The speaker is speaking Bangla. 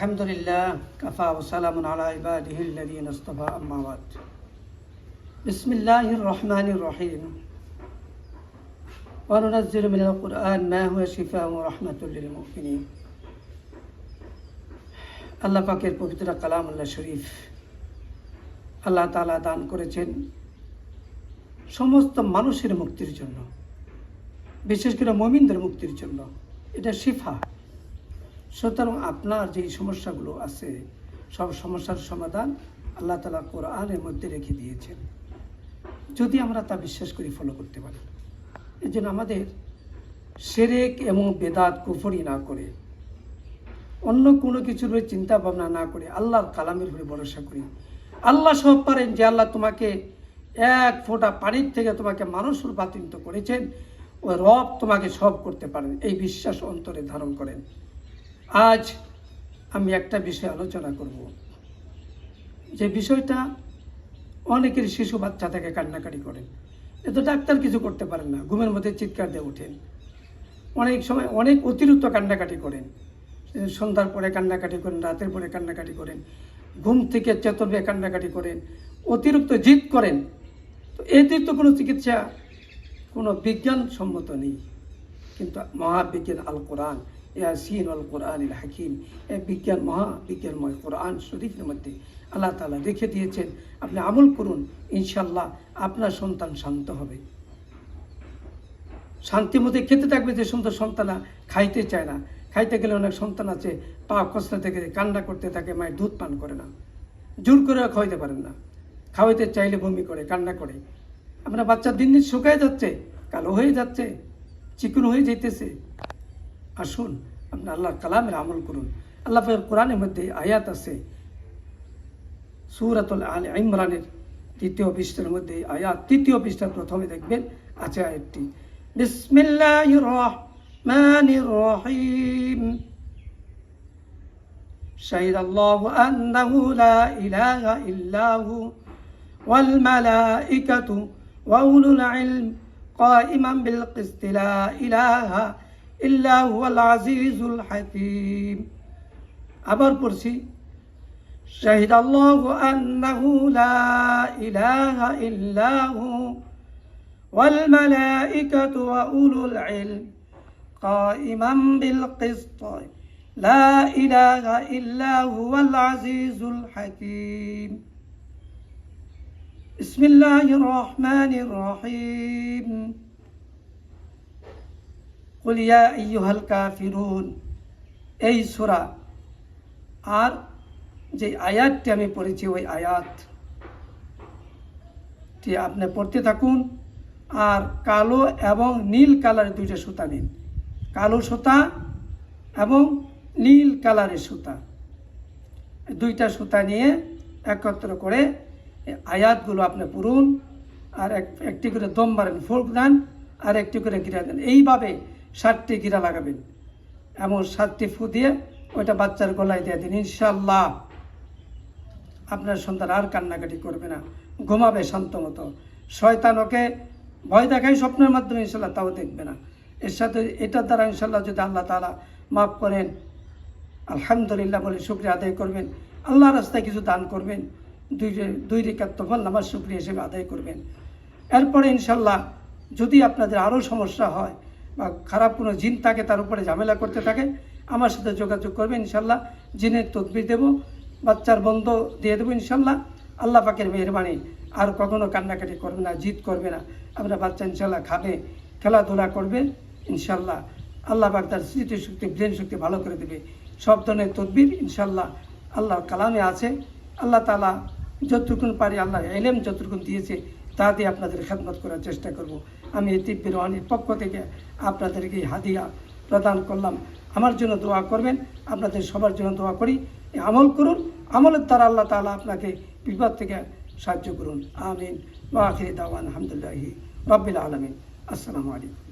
আলহামদুলিল্লাহ কাফা ওয়া সালামুন আলা ইবাদিহিল্লাযীনা ইসতাফা আম্মা বাদ। বিসমিল্লাহির রহমানির রহিম। ওয়া নুনাজ্জিলু মিনাল কুরআন মা হুয়া শিফাa'un ওয়া রাহমাতুল লিল মুমিনিন। আল্লাহ পাকের পবিত্র কালামুল্লাহ শরীফ আল্লাহ তাআলা দান করেছেন সমস্ত মানুষের মুক্তির জন্য, বিশেষ করে মুমিনদের মুক্তির জন্য। এটা শিফা। সুতরাং আপনার যেই সমস্যাগুলো আছে সব সমস্যার সমাধান আল্লাহ তাআলা কোরআনের মধ্যে রেখে দিয়েছেন, যদি আমরা তা বিশ্বাস করি, ফলো করতে পারি। এই জন্য আমাদের শিরক এবং বেদাত কুফরি না করে, অন্য কোনো কিছুর চিন্তা ভাবনা না করে আল্লাহর কালামের উপরে ভরসা করি। আল্লাহ সব পারেন, যে আল্লাহ তোমাকে এক ফোঁটা পানির থেকে তোমাকে মানুষ রূপান্তরিত করেছেন, ওই রব তোমাকে সব করতে পারেন, এই বিশ্বাস অন্তরে ধারণ করেন। আজ আমি একটা বিষয় আলোচনা করব, যে বিষয়টা অনেকের শিশু বাচ্চা থেকে কান্নাকাটি করেন, এত ডাক্তার কিছু করতে পারেন না, ঘুমের মধ্যে চিৎকার দিয়ে ওঠেন, অনেক সময় অনেক অতিরিক্ত কান্নাকাটি করেন, সন্ধ্যার পরে কান্নাকাটি করেন, রাতের পরে কান্নাকাটি করেন, ঘুম থেকে চেতন হয়ে কান্নাকাটি করেন, অতিরিক্ত জিদ করেন। তো এদের তো কোনো চিকিৎসা, কোনো বিজ্ঞানসম্মত নেই। কিন্তু মহাবিজ্ঞান আল কোরআন, ইয়াসিন আল কোরআনিল হাকিম, এই বিজ্ঞান মহাবিজ্ঞানময় কোরআন শরীফের মধ্যে আল্লাহ তাআলা রেখে দিয়েছেন। আপনি আমল করুন, ইনশাল্লাহ আপনার সন্তান শান্ত হবে, শান্তির মধ্যে খেতে থাকবে। যে সুন্দর সন্তান খাইতে চায় না, খাইতে গেলে অনেক সন্তান আছে পা কষ্ট থেকে কান্না করতে থাকে, মায়ের দুধ পান করে না, জোর করে খাওয়াইতে পারেন না, খাওয়াইতে চাইলে বমি করে, কান্না করে। আপনার বাচ্চা দিন দিন শুকায় যাচ্ছে, কালো হয়ে যাচ্ছে, চিকন হয়ে যাইতেছে। আসুন আপনি আল্লাহর কালামের আমল করুন। আল্লাহ পাকের কোরআনের মধ্যে আয়াত আছে, সূরাতুল আলে ইমরানের 3য় পৃষ্ঠার মধ্যে আয়াত, 3য় পৃষ্ঠার প্রথমে দেখবেন আছে আয়াতটি, বিসমিল্লাহির রহমানির রহিম। শাহিদাল্লাহু আন্নাহু লা ইলাহা ইল্লাহু ওয়াল মালাইকাতু ওয়া উলুল ইলম কাইমান বিল কিসতি লা ইলাহা ইল্লা হুয়াল আজিজুল হাকীম। আবার পড়ছি, শাহিদাল্লাহু আন্নাহু লা ইলাহা ইল্লাহু ওয়াল মালাইকাতু ওয়া উলুল ইলম কাইমান বিল কিসতি লা ইলাহা ইল্লা হুয়াল আজিজুল হাকীম। বিসমিল্লাহির রহমানির রহিম। কুল ইয়া আইয়ুহাল কাফিরুন, এই সূরা আর যে আয়াতটি আমি পড়েছি ওই আয়াতটি আপনি পড়তে থাকুন। আর কালো এবং নীল কালারের 2টা সুতা নিন, কালো সুতা এবং নীল কালারের সুতা, 2টা সুতা নিয়ে একত্র করে আয়াতগুলো আপনি পড়ুন। আর একটি করে দম মারেন, ফুঁক দেন, আর একটি করে গিরা দেন। এইভাবে 7টি গিরা লাগাবেন এবং 7টি ফু দিয়ে ওইটা বাচ্চার গলায় দিয়ে দিন। ইনশাল্লাহ আপনার সন্তান আর কান্নাকাটি করবে না, ঘুমাবে শান্ত মতো। শয়তান ওকে ভয় দেখায় স্বপ্নের মাধ্যমে, ইনশাল্লাহ তাও দেখবে না। এর সাথে এটার দ্বারা ইনশাল্লাহ যদি আল্লাহ তাআলা মাফ করেন, আলহামদুলিল্লাহ বলে শুকরিয়া আদায় করবেন। আল্লাহর রাস্তায় কিছু দান করবেন, 2 রাকাত নফল নামাজ শুকরিয়া হিসেবে আদায় করবেন। এরপরে ইনশাল্লাহ যদি আপনাদের আরও সমস্যা হয় বা খারাপ কোনো জিন থাকে, তার উপরে ঝামেলা করতে থাকে, আমার সাথে যোগাযোগ করবেন। ইনশাল্লাহ জিনের তদবির দেবো, বাচ্চার বন্ধ দিয়ে দেবো ইনশাল্লাহ। আল্লাহ পাকের মেহরবানি, আর কখনো কান্নাকাটি করবে না, জিদ করবে না। আপনার বাচ্চা ইনশাল্লাহ খাবে, খেলাধুলা করবে ইনশাল্লাহ। আল্লাহ পাক তার স্মৃতিশক্তি, ব্রেন শক্তি ভালো করে দেবে। সব ধরনের তদবির ইনশাল্লাহ আল্লাহর কালামে আছে। আল্লাহ তাআলা যতটুকু পারি, আল্লাহর ইলম যতটুকু দিয়েছে তা দিয়ে আপনাদের খেদমত করার চেষ্টা করব। আমি এই তিব্বির রোহানির পক্ষ থেকে আপনাদেরকে হাদিয়া প্রদান করলাম। আমার জন্য দোয়া করবেন, আপনাদের সবার জন্য দোয়া করি। আমল করুন, আমলের দ্বারা আল্লাহ তাআলা আপনাকে বিপদ থেকে সাহায্য করুন। আমিন। ওয়া আখিরি দাওয়ানা আলহামদুলিল্লাহি রাব্বিল আলামিন। আসসালামু আলাইকুম।